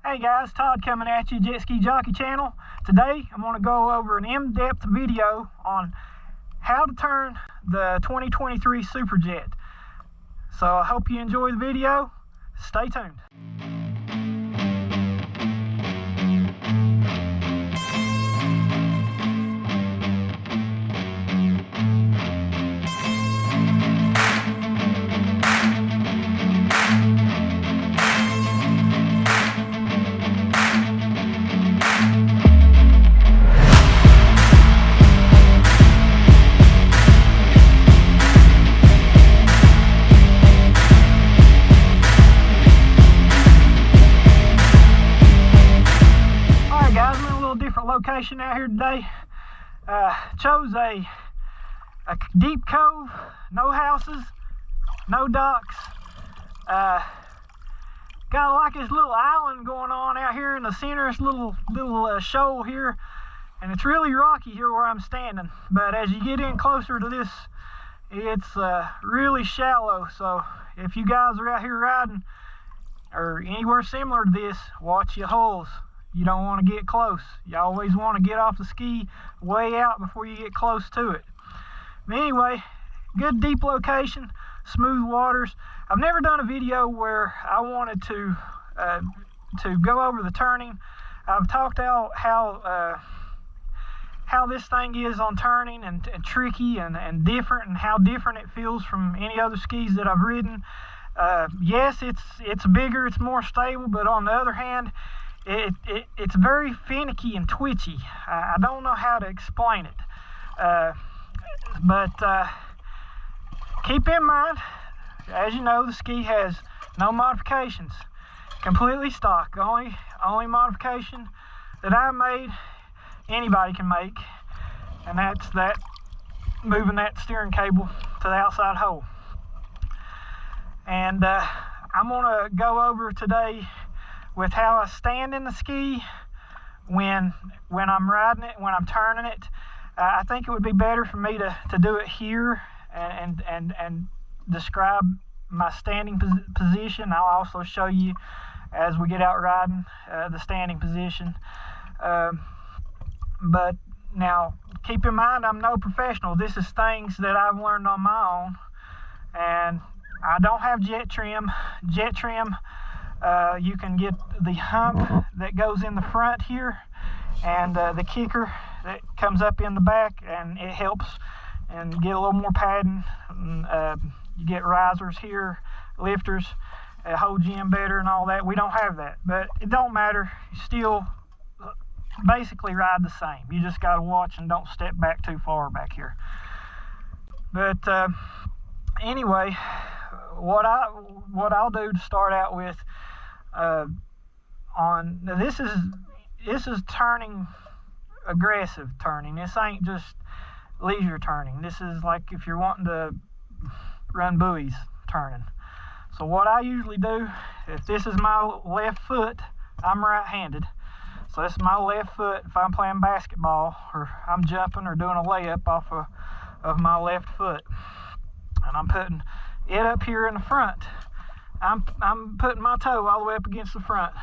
Hey guys, Todd coming at you, Jet Ski Jockey Channel. Today I'm going to go over an in-depth video on how to turn the 2023 Superjet. So I hope you enjoy the video. Stay tuned. Location out here today. Chose a deep cove, no houses, no docks. Got like this little island going on out here in the center, this little shoal here, and it's really rocky here where I'm standing. But as you get in closer to this, it's really shallow. So if you guys are out here riding or anywhere similar to this, watch your holes. You don't want to get close. You always want to get off the ski way out before you get close to it. But anyway, good deep location, smooth waters. I've never done a video where I wanted to go over the turning. I've talked out how this thing is on turning and tricky and different, and how different it feels from any other skis that I've ridden. Yes, it's bigger, it's more stable, but on the other hand, it's very finicky and twitchy. I don't know how to explain it, but keep in mind, as you know, the ski has no modifications, completely stock. Only modification that I made, anybody can make, and that's that moving that steering cable to the outside hole. And I'm gonna go over today with how I stand in the ski when I'm riding it, when I'm turning it. I think it would be better for me to do it here and describe my standing position. I'll also show you as we get out riding the standing position. But now keep in mind, I'm no professional. This is things that I've learned on my own, and I don't have jet trim. You can get the hump that goes in the front here, and the kicker that comes up in the back, and it helps and get a little more padding. You get risers here, lifters, holds you in better and all that. We don't have that, but it don't matter. You still basically ride the same. You just got to watch and don't step back too far back here. But anyway, what I'll do to start out with, this is turning, aggressive turning. This ain't just leisure turning. This is like if you're wanting to run buoys turning. So what I usually do, if this is my left foot, I'm right-handed, so this is my left foot. If I'm playing basketball or I'm jumping or doing a layup off of my left foot, and I'm putting it up here in the front, I'm putting my toe all the way up against the front,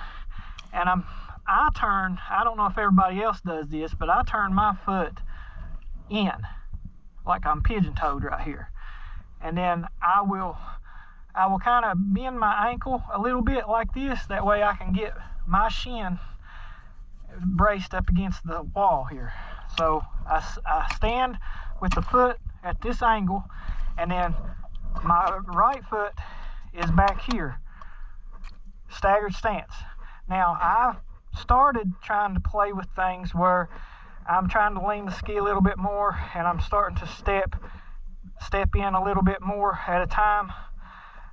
and I turn, I don't know if everybody else does this, but I turn my foot in like I'm pigeon-toed right here, and then I will kind of bend my ankle a little bit like this. That way I can get my shin braced up against the wall here. So I stand with the foot at this angle, and then my right foot is back here, staggered stance. Now I've started trying to play with things where I'm trying to lean the ski a little bit more, and I'm starting to step in a little bit more at a time.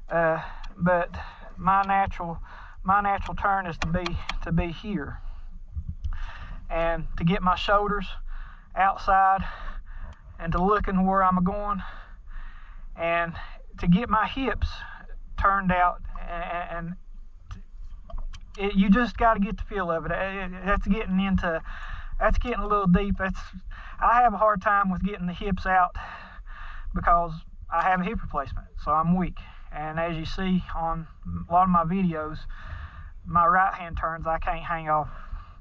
But my natural turn is to be here, and to get my shoulders outside and to looking where I'm going, and to get my hips turned out, and you just got to get the feel of it. That's getting a little deep. I have a hard time with getting the hips out because I have a hip replacement, so I'm weak. And as you see on a lot of my videos, my right hand turns, I can't hang off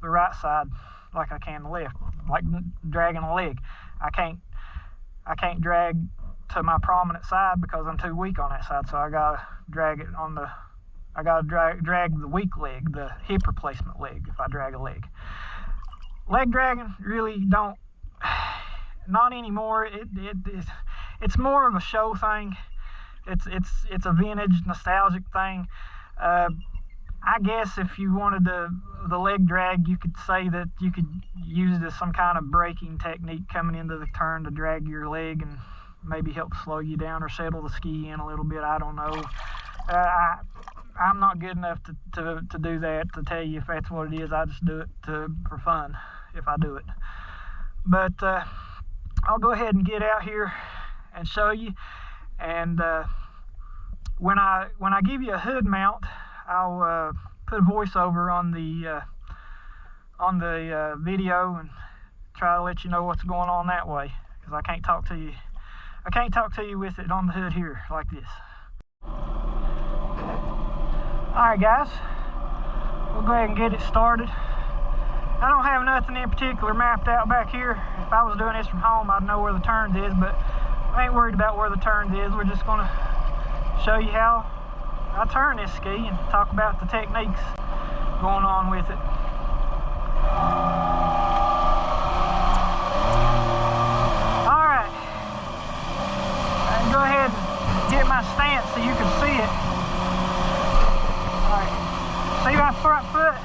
the right side like I can the left, like dragging a leg. I can't drag to my prominent side because I'm too weak on that side, so I gotta drag it on the, I gotta drag the weak leg, the hip replacement leg, if I drag a leg. Leg dragging really don't, not anymore. It's more of a show thing. It's a vintage nostalgic thing. I guess if you wanted the leg drag, you could say that you could use it as some kind of braking technique coming into the turn to drag your leg and maybe help slow you down or settle the ski in a little bit. I don't know. I'm not good enough to do that, to tell you if that's what it is. I just do it for fun if I do it. But I'll go ahead and get out here and show you. And when I give you a hood mount, I'll put a voiceover on the video and try to let you know what's going on that way, because I can't talk to you. I can't talk to you with it on the hood here like this. Alright guys, we'll go ahead and get it started. I don't have nothing in particular mapped out back here. If I was doing this from home, I'd know where the turns is, but I ain't worried about where the turns is. We're just going to show you how I turn this ski and talk about the techniques going on with it. Alright, go ahead and get my stance so you can see it. Alright, see my front foot?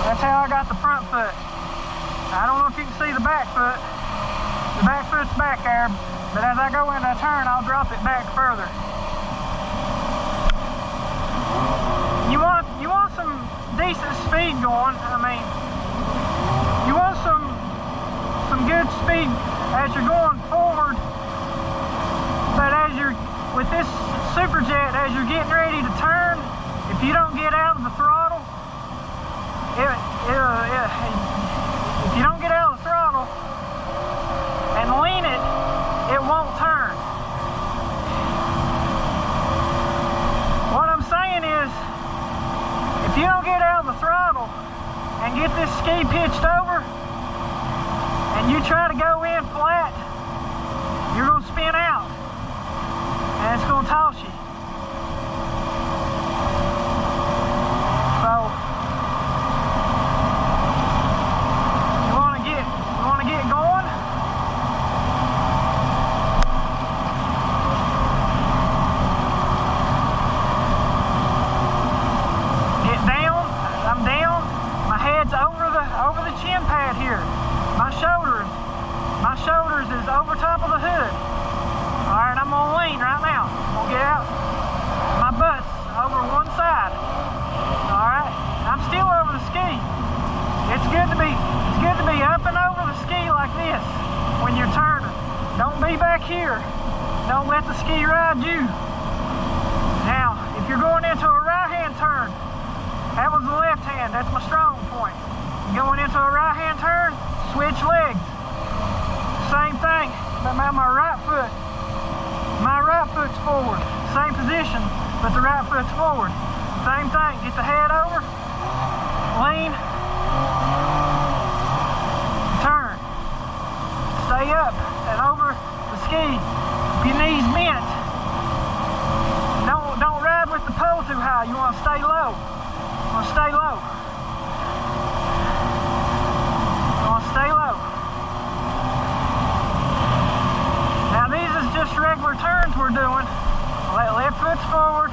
That's how I got the front foot. I don't know if you can see the back foot. The back foot's back there, but as I go into a turn, I'll drop it back further. You want some decent speed going. I mean, you want some good speed as you're going forward. But as you're with this Superjet, as you're getting ready to turn, if you don't get out of the throttle, if you don't get out of the throttle and lean it, it won't turn. What I'm saying is, if you don't get out of the throttle and get this ski pitched over and you try to go in flat, you're going to spin out and it's going to toss you. So you want to get going. I'm down, my head's over the chin pad here. My shoulders is over top of the hood. Alright, I'm gonna lean right now. I'm gonna get out. My butt's over one side. Alright, I'm still over the ski. It's good to be up and over the ski like this when you're turning. Don't be back here. Don't let the ski ride you. Now, if you're going into a right-hand turn, that was the left hand, that's my strong point. Going into a right hand turn, switch legs. Same thing, but my right foot's forward. Same position, but the right foot's forward. Same thing, get the head over, lean, turn. Stay up and over the ski. Your knees bent. Don't ride with the pole too high, you want to stay low. Stay low. Stay low. Now these is just regular turns we're doing. Left foot's forward.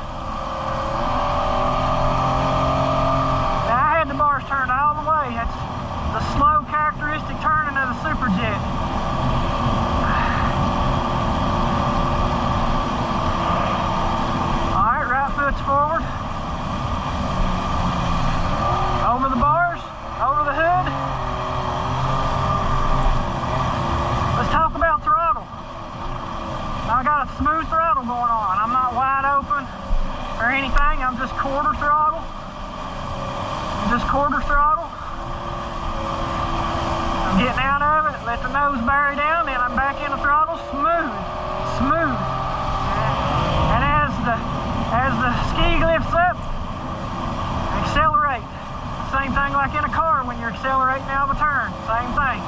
Now I had the bars turned all the way. That's the slow characteristic turning of the Superjet. Alright, right foot's forward. Over the bars, over the hood. Let's talk about throttle. I got a smooth throttle going on. I'm not wide open or anything. I'm just quarter throttle. I'm getting out of it, let the nose bury down, then I'm back in the throttle, smooth. And like in a car when you're accelerating out of a turn, same thing.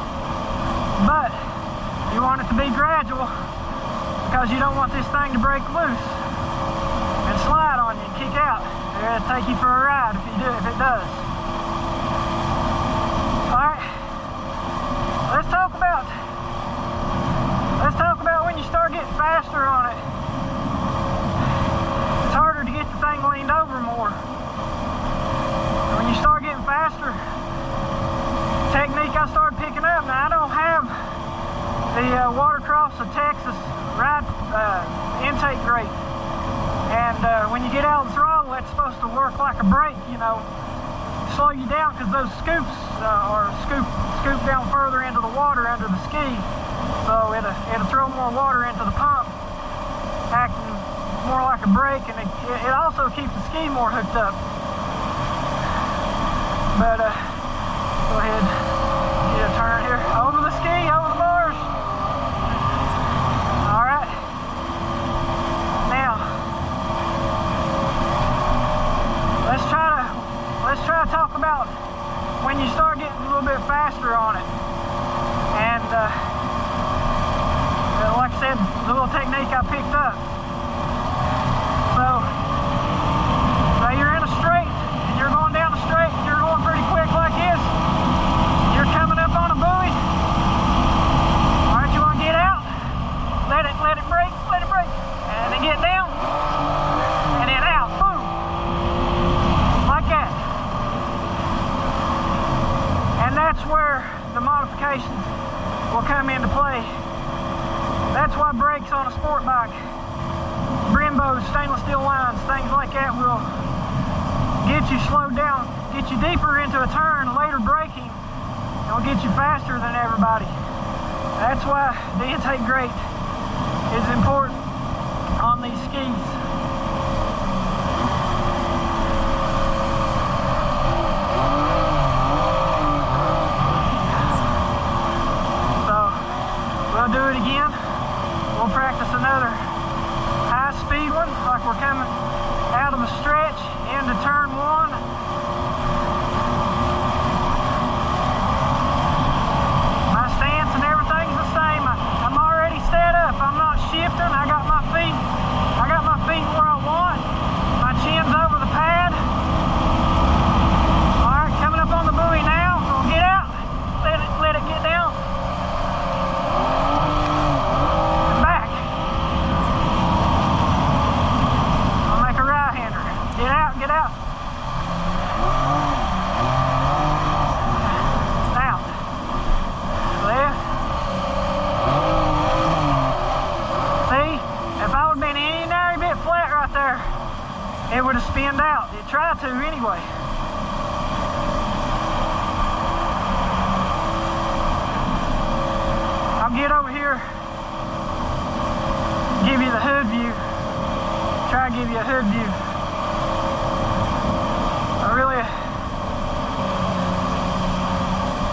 But you want it to be gradual because you don't want this thing to break loose and slide on you and kick out. It'll take you for a ride if it does. Alright, let's talk about when you start getting faster on it. It's harder to get the thing leaned over more. When you start getting faster, technique I started picking up. Now I don't have the Watercross of Texas ride intake grate, and when you get out of the throttle, that's supposed to work like a brake, you know, slow you down, because those scoops are scoop down further into the water under the ski, so it'll throw more water into the pump, acting more like a brake, and it also keeps the ski more hooked up. But go ahead, get a turn here, over the ski, over the bars. All right, now let's try to talk about when you start getting a little bit faster on it. And like I said, the little technique I picked up. So say you're in a straight and you're going down the straight and you're going pretty quick like this. You're coming up on a buoy. All right, you want to get out, let it break, and then get down, and then out, boom, like that. And that's where the modifications will come into play. That's why brakes on a sport bike, Brembos, stainless steel lines, things like that will get you slowed down, get you deeper into a turn, later braking, and will get you faster than everybody. That's why the intake grate is important on these skis. So we'll do it again. We'll practice another high-speed one, like we're coming out of the stretch into turn one. My stance and everything's the same. I'm already set up. I'm not shifting. I got my feet where I want. My chin's over the pad. All right, coming up on the buoy now. We'll get out. Let it get down. Get out. Out. Left. See, if I would have been any nary bit flat right there, it would have spinned out. It tried to anyway. I'll get over here, give you the hood view. Try to give you a hood view. I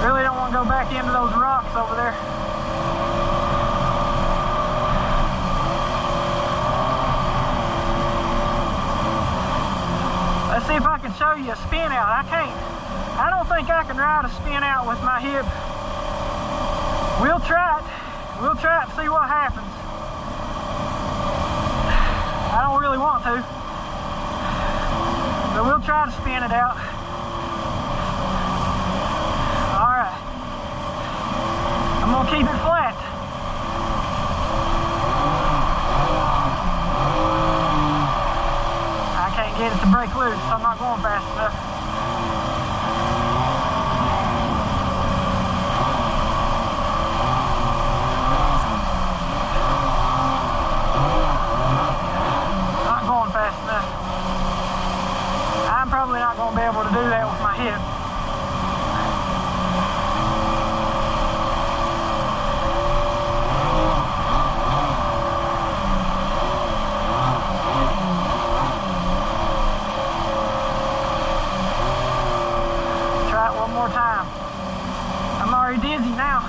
really don't want to go back into those rocks over there. Let's see if I can show you a spin out. I don't think I can ride a spin out with my hip. We'll try it. We'll try it and see what happens. I don't really want to. But we'll try to spin it out. Alright. I'm going to keep it flat. I can't get it to break loose, so I'm not going fast enough. Not going fast enough. I'm probably not going to be able to do that with my hip. Try it one more time. I'm already dizzy now.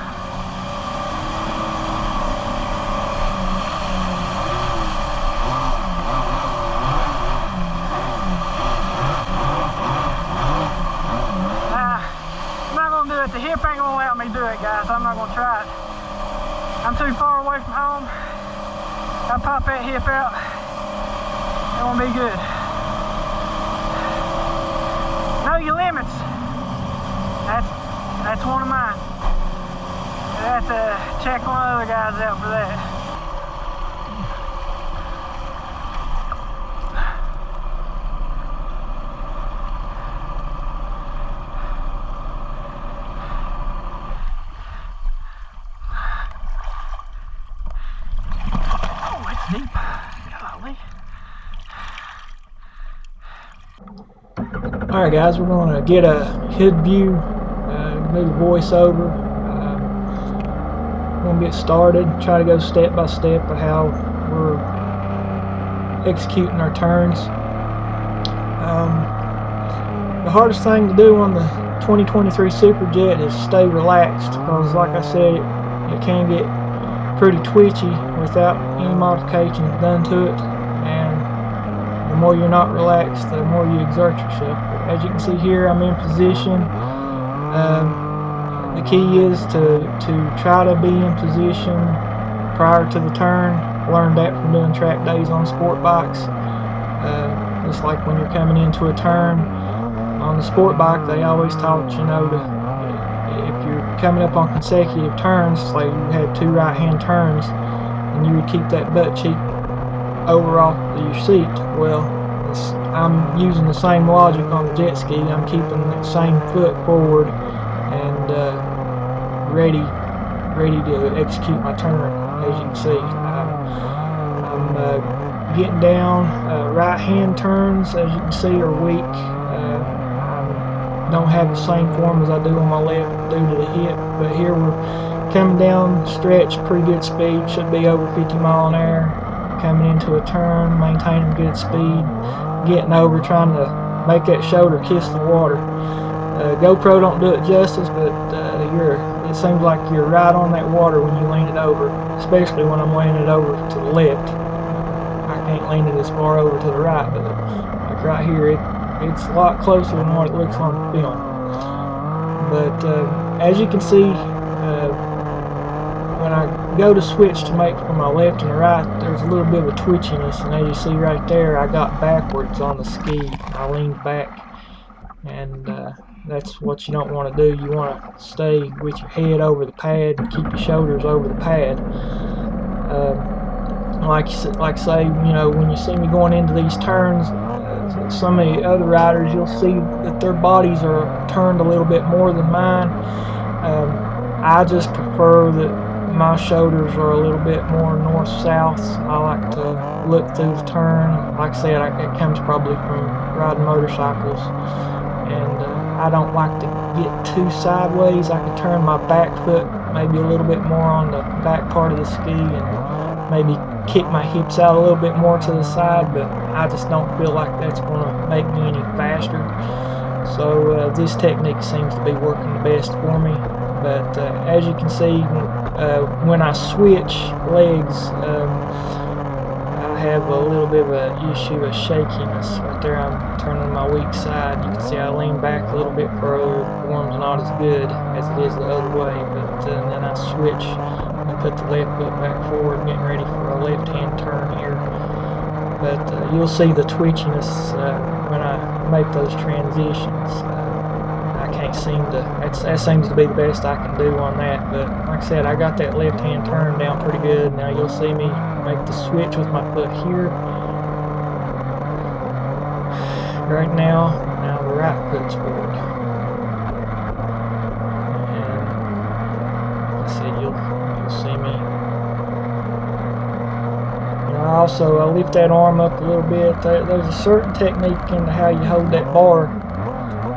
me do it, guys. I'm not gonna try it. I'm too far away from home. I pop that hip out, it won't be good. Know your limits. That's one of mine. I have to check one of the other guys out for that. Oh, it's deep. Golly. Alright guys, we're going to get a hood view, do the voiceover. We're going to get started, try to go step by step of how we're executing our turns. The hardest thing to do on the 2023 Superjet is stay relaxed, because like I said, it can get pretty twitchy without any modifications done to it, and the more you're not relaxed, the more you exert yourself. But as you can see here, I'm in position. The key is to try to be in position prior to the turn. Learned that from doing track days on sport bikes. Just like when you're coming into a turn on the sport bike, they always taught you know if you're coming up on consecutive turns, like you had 2 right-hand turns, and you would keep that butt cheek over off your seat. Well, I'm using the same logic on the jet ski. I'm keeping that same foot forward and ready to execute my turn. As you can see, I'm getting down. Right-hand turns, as you can see, are weak. I don't have the same form as I do on my left due to the hip, but here we're coming down stretch, pretty good speed, should be over 50 mile an hour, coming into a turn, maintaining good speed, getting over, trying to make that shoulder kiss the water. GoPro don't do it justice, but it seems like you're right on that water when you lean it over, especially when I'm leaning it over to the left. I can't lean it as far over to the right, but like right here, it's a lot closer than what it looks on film. But as you can see, when I go to switch to make from my left and the right, there's a little bit of a twitchiness, and as you see right there, I got backwards on the ski. I leaned back, and that's what you don't want to do. You want to stay with your head over the pad and keep your shoulders over the pad. Like say, you know, when you see me going into these turns, some of the other riders, you'll see that their bodies are turned a little bit more than mine. I just prefer that my shoulders are a little bit more north-south. I like to look through the turn. Like I said, it comes probably from riding motorcycles, and I don't like to get too sideways. I can turn my back foot maybe a little bit more on the back part of the ski, and maybe kick my hips out a little bit more to the side, but I just don't feel like that's going to make me any faster. So this technique seems to be working the best for me. But as you can see, when I switch legs, I have a little bit of an issue of shakiness. Right there, I'm turning my weak side. You can see I lean back a little bit further. The form's not as good as it is the other way, but then I switch and put the left foot back forward, getting ready for a left-hand turn here. But you'll see the twitchiness when I make those transitions. I can't seem to, that seems to be the best I can do on that. But like I said, I got that left-hand turn down pretty good. Now you'll see me make the switch with my foot here. Right now the right foot's forward. And like I said, you'll see me. I lift that arm up a little bit. There's a certain technique into how you hold that bar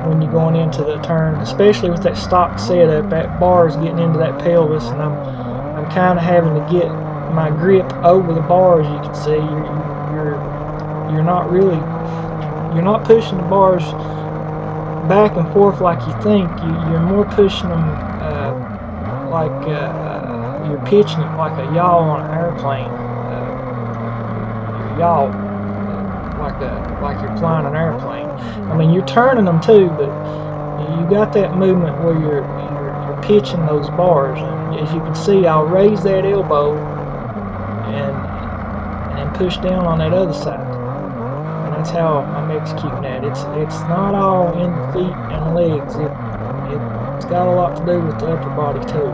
when you're going into the turn, especially with that stock setup. That bar is getting into that pelvis, and I'm kind of having to get my grip over the bar. As you can see, you're not pushing the bars back and forth like you think. You're more pushing them like you're pitching it like a yaw on an airplane. Yaw, like you're flying an airplane. I mean, you're turning them too, but you got that movement where you're pitching those bars. And as you can see, I'll raise that elbow and then push down on that other side. And that's how I'm executing that. It's not all in the feet and legs. It's got a lot to do with the upper body too.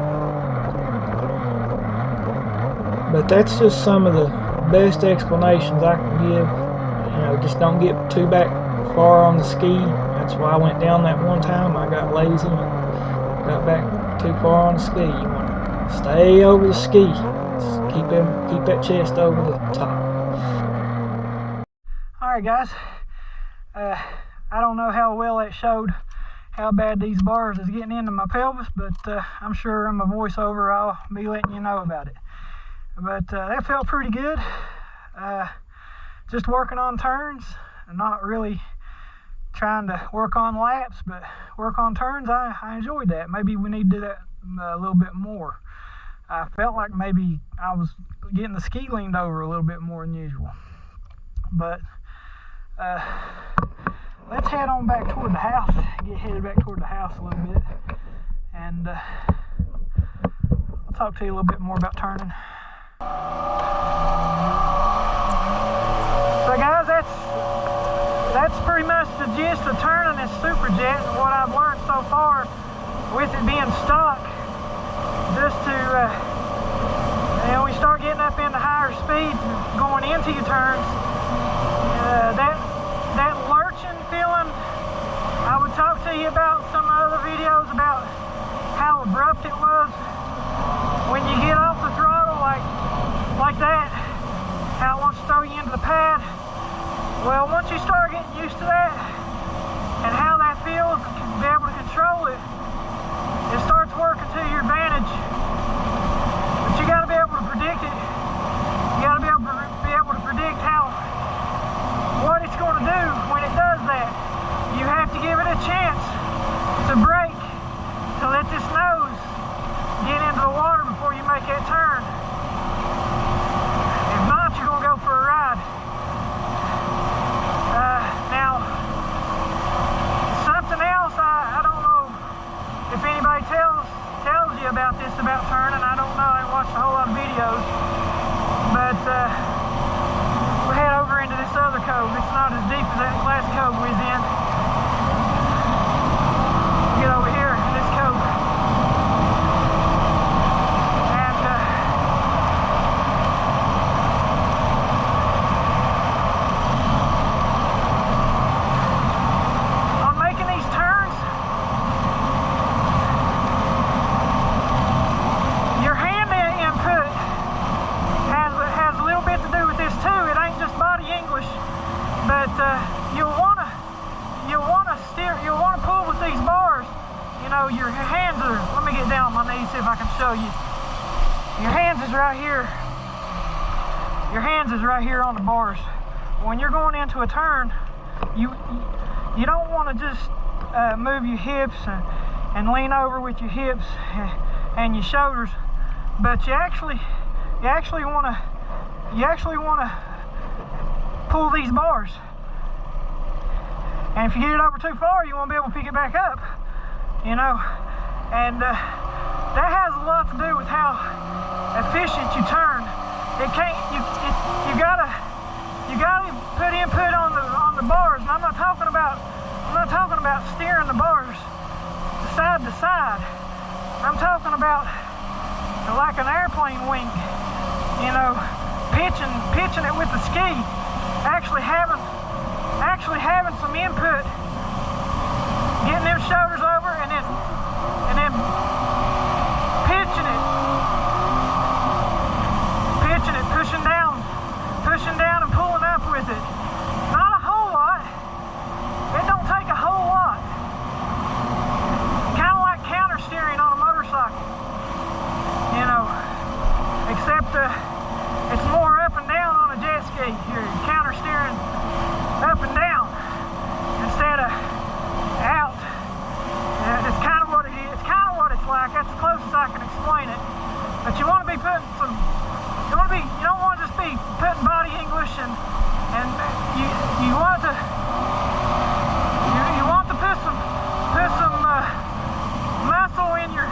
But that's just some of the best explanations I can give. You know, just don't get too back far on the ski. That's why I went down that one time. I got lazy and got back too far on the ski. You want to stay over the ski. Just keep that chest over the top. Alright guys, I don't know how well that showed how bad these bars is getting into my pelvis, but I'm sure in my voiceover I'll be letting you know about it. But that felt pretty good. Just working on turns and not really trying to work on laps, but work on turns. I enjoyed that. Maybe we need to do that a little bit more. I felt like maybe I was getting the ski leaned over a little bit more than usual. But let's head on back toward the house. Get headed back toward the house a little bit, and I'll talk to you a little bit more about turning. So guys, that's pretty much the gist of turning this Superjet and what I've learned so far with it being stock. Just to we start getting up into higher speeds and going into your turns, that lurching feeling, I would talk to you about some other videos about how abrupt it was when you get off the throttle like that, how it wants to throw you into the pad. Well, once you start getting used to that and how that feels, and be able to control it, it starts working to your advantage. But you got to be able to predict it. You got to be able to predict what it's going to do when it does that. You have to give it a chance to brake, to let this nose get into the water before you make that turn. If not, you're going to go for a ride. Now, something else, I don't know if anybody tells you about this, about turning. I don't know. I haven't watched a whole lot of videos. But we'll head over into this other cove. It's not as deep as that last cove we was in. Get over here in this cove. And on making these turns, your hand input has a little bit to do with this too. It ain't just body English, but you'll want to steer, you'll want to pull with these bars. You know, your hands are, let me get down on my knees, see if I can show you. Your hands is right here. Your hands is right here on the bars. When you're going into a turn, you don't want to just move your hips and lean over with your hips and your shoulders, but you actually want to pull these bars. And if you get it over too far, you won't be able to pick it back up. You know, and that has a lot to do with how efficient you turn. It can't. You gotta put input on the bars. And I'm not talking about steering the bars side to side. I'm talking about like an airplane wing. You know, pitching it with the ski. Actually having some input. Getting them shoulders over and then pitching it, pushing down and pulling up with it. Not a whole lot. It don't take a whole lot. Kind of like counter steering on a motorcycle, you know, except it's more up and down on a jet ski. You're counter steering up and down instead of out. It's kind of what it is. It's kind of what it's like. That's the closest I can explain it. But you want to be putting some. You don't want to just be putting body English and you want to put some muscle in your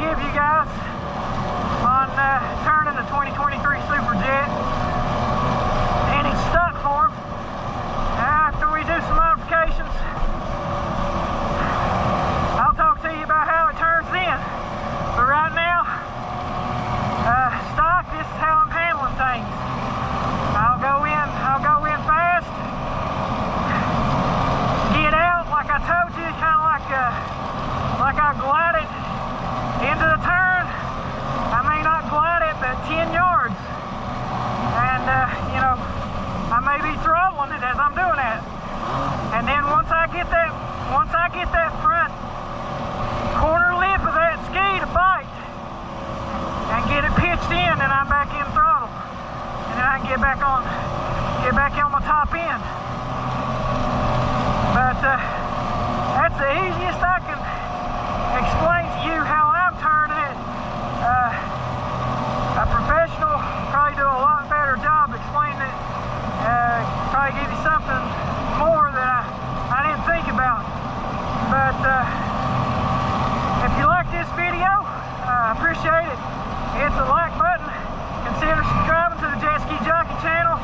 give you guys on turning the 2023 Superjet. And it's stuck for them. After we do some modifications, I'll talk to you about how it turns then. But right now, stock, this is how I'm handling things. I'll go in fast, get out like I told you, kind of like I glide it into the turn. I may not glide it, but 10 yards. And, you know, I may be throttling it as I'm doing that. And then once I get that front corner lip of that ski to bite and get it pitched in, and I'm back in throttle. And then I can get back on my top end. But that's the easiest I can explain to you how I'm turning it. A professional probably do a lot better job explaining it. Probably give you something more that I didn't think about. But if you like this video, I appreciate it. Hit the like button. Consider subscribing to the Jet Ski Jockey channel.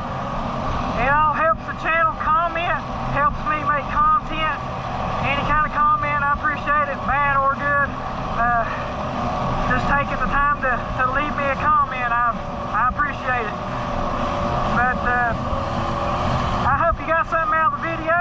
It all helps the channel. Comment helps me make content. Any kind of comment, I appreciate it, bad or good. Just taking the time to leave me a comment, I appreciate it. But I hope you got something out of the video.